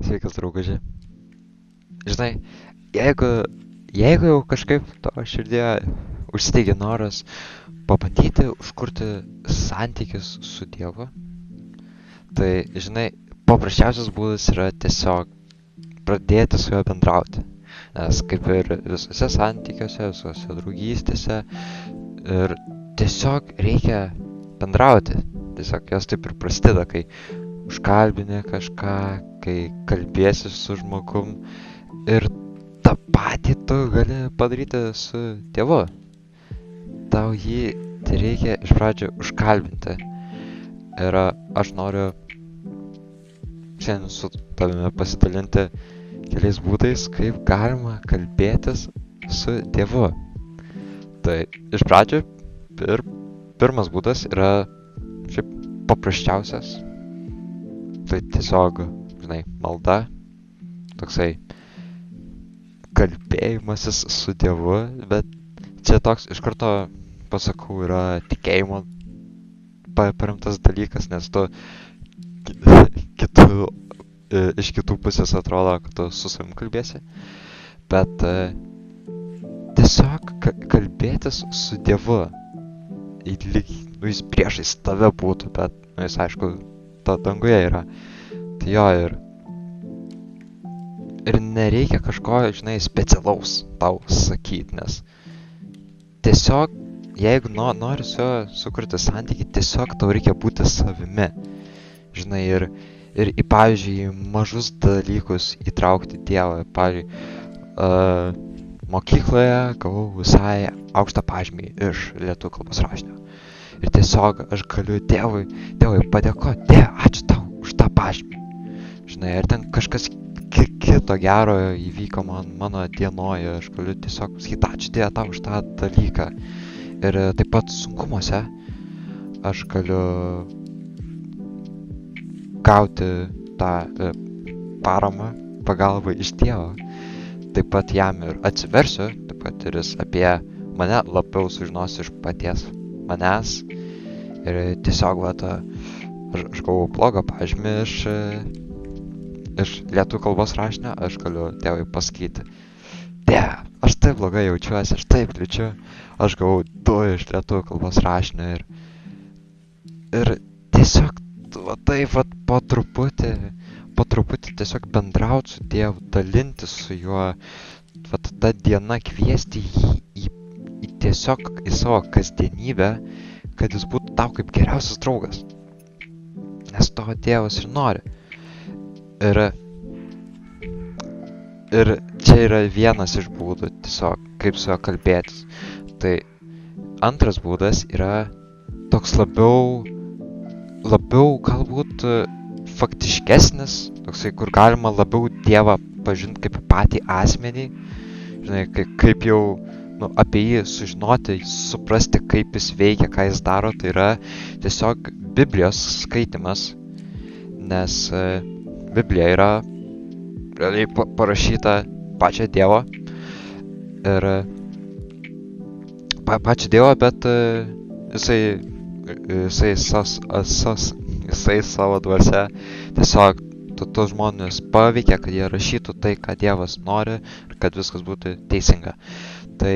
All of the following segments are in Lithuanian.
Sveikas, drauguži. Žinai, jeigu, jeigu jau kažkaip tavo širdėje užsteigė noras pabandyti užkurti santykius su Dievu, tai, žinai, paprasčiausias būdas yra tiesiog pradėti su juo bendrauti. Nes kaip ir visose santykiuose, visose draugystėse, ir tiesiog reikia bendrauti. Tiesiog jos taip ir prasideda, kai užkalbini kažką, kai kalbėsi su žmogum ir tą patį tu gali padaryti su Dievu. Tau jį tai reikia iš pradžių užkalbinti. Ir aš noriu šiandien su tavimi pasidalinti keliais būdais, kaip galima kalbėtis su Dievu. Tai iš pradžių pirmas būdas yra šiaip paprasčiausias. Tai tiesiog, žinai, malda, toksai kalbėjimasis su Dievu, bet čia toks iš karto pasakau yra tikėjimo paremtas dalykas, nes tu iš kitų pusės atrodo, kad tu su savim kalbėsi, bet tiesiog kalbėtis su Dievu, jis priešais tave būtų, bet jis aišku, ta danguje yra, tai jo ir nereikia kažko, žinai, specialaus tau sakyti, nes tiesiog, jeigu nori su juo sukurti santykį, tiesiog tau reikia būti savimi, žinai, ir į, pavyzdžiui, mažus dalykus įtraukti Dievą. Pavyzdžiui, mokykloje gavau visai aukštą pažymį iš lietuvių kalbos rašinio. Ir tiesiog aš galiu Dievui padėkoti, Dieve, ačiū tau už tą pažymį. Žinai, ir ten kažkas kito gero įvyko mano dienoje, aš galiu tiesiog sakyti, ačiū Dieve tau už tą dalyką. Ir taip pat sunkumuose aš galiu gauti tą paramą, pagalbą iš Dievo. Taip pat jam ir atsiversiu, taip pat ir jis apie mane labiau sužinos iš paties manęs. Ir tiesiog, aš gavau blogą pažymį iš lietuvių kalbos rašinio, aš galiu Dievui pasakyti, Dieve, aš taip blogai jaučiuosi, aš taip liūdžiu, aš gavau 2 iš lietuvių kalbos rašinio ir tiesiog taip po truputį tiesiog bendrauti su Dievu, dalintis su juo, ta diena kviesti jį tiesiog į savo kasdienybę, kad jis būtų tau kaip geriausias draugas. Nes to Dievas ir nori. Ir čia yra vienas iš būdų, tiesiog kaip su juo kalbėtis. Tai antras būdas yra toks labiau galbūt faktiškesnis, toksai, kur galima labiau Dievą pažinti kaip patį asmenį, žinai, kaip jau apie jį sužinoti, suprasti, kaip jis veikia, ką jis daro, tai yra tiesiog Biblijos skaitimas, nes Biblija yra realiai parašyta pačio Dievo ir pačio Dievo, bet jisai savo dvasia tiesiog tos žmonės paveikia, kad jie rašytų tai, ką Dievas nori ir kad viskas būtų teisinga. Tai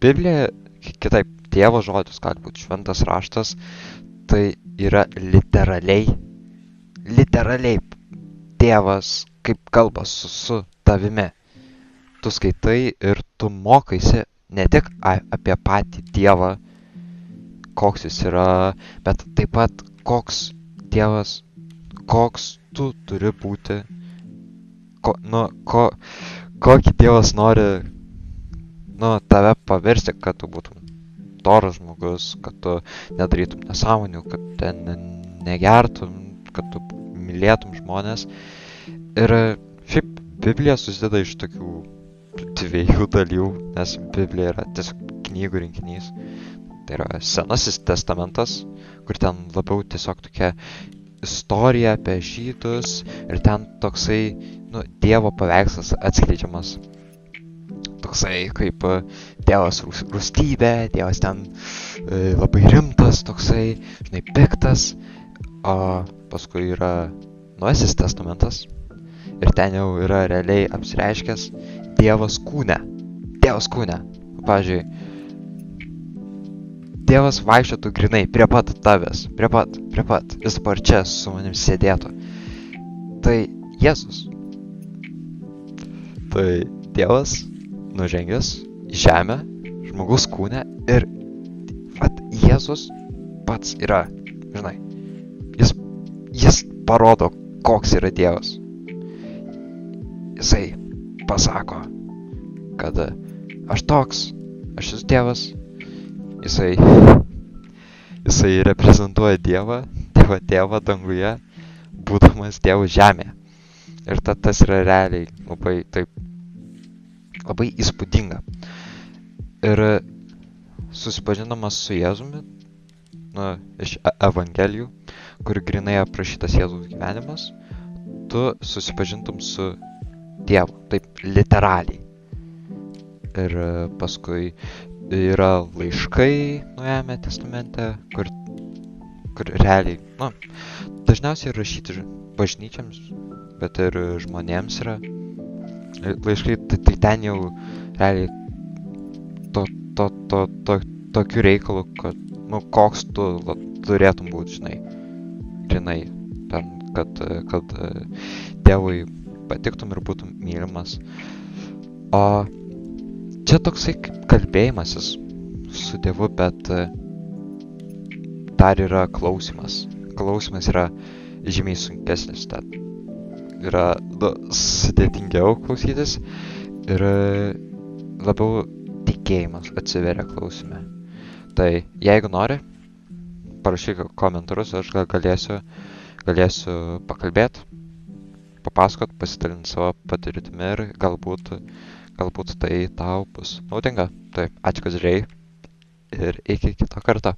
Biblija, kitaip, Dievo žodis, gali būti šventas raštas, tai yra literaliai Dievas kaip kalba su tavimi. Tu skaitai ir tu mokaisi ne tik apie patį Dievą, koks jis yra, bet taip pat koks Dievas, koks tu turi būti, kokį Dievas nori tave paversti, kad tu būtum doras žmogus, kad tu nedarytum nesąmonių, kad ten negertum, kad tu mylėtum žmonės. Ir šiaip Biblija susideda iš tokių 2 dalių, nes Biblija yra tiesiog knygų rinkinys. Tai yra Senasis testamentas, kur ten labiau tiesiog tokia istorija apie žydus ir ten toksai, Dievo paveikslas atskleidžiamas. Toksai kaip Dievas rūstybė, Dievas ten labai rimtas, toksai, žinai, piktas. O paskui yra Naujasis testamentas ir ten jau yra realiai apsireiškęs Dievas kūne. Dievas kūne. Pavyzdžiui, Dievas vaikščiotų grinai prie pat tavęs, prie pat, jis dabar čia su manim sėdėtų. Tai Jėzus. Tai Dievas nužengęs į žemę, žmogus kūne ir vat Jėzus pats yra, žinai, jis parodo, koks yra Dievas. Jisai pasako, kad aš toks, aš esu Dievas. Jisai reprezentuoja Dievą tėvą danguje, būdamas Dievu žemėje. Ir tas yra realiai labai įspūdinga. Ir susipažinamas su Jėzumi, iš Evangelijų, kur grinai aprašytas Jėzaus gyvenimas, tu susipažintum su Dievu, taip literaliai. Ir paskui yra laiškai Naujajame testamente, kur realiai, dažniausiai rašyti bažnyčiams, bet ir žmonėms yra laiškai, tai ten jau realiai tokiu reikalu, kad, koks tu turėtum būti, žinai, grinai, ten, kad Dievui patiktum ir būtum mylimas. O čia toksai kalbėjimasis su Dievu, bet dar yra klausimas. Klausimas yra žymiai sunkesnis, tad yra sudėtingiau klausytis ir labiau tikėjimas atsiveria klausime. Tai jeigu nori, parašyk komentarus, aš galėsiu pakalbėti, papasakot, pasidalinti savo patirtimi ir galbūt tai tau bus naudinga. Tai ačiū, kad žiūrėjai ir iki kito karto.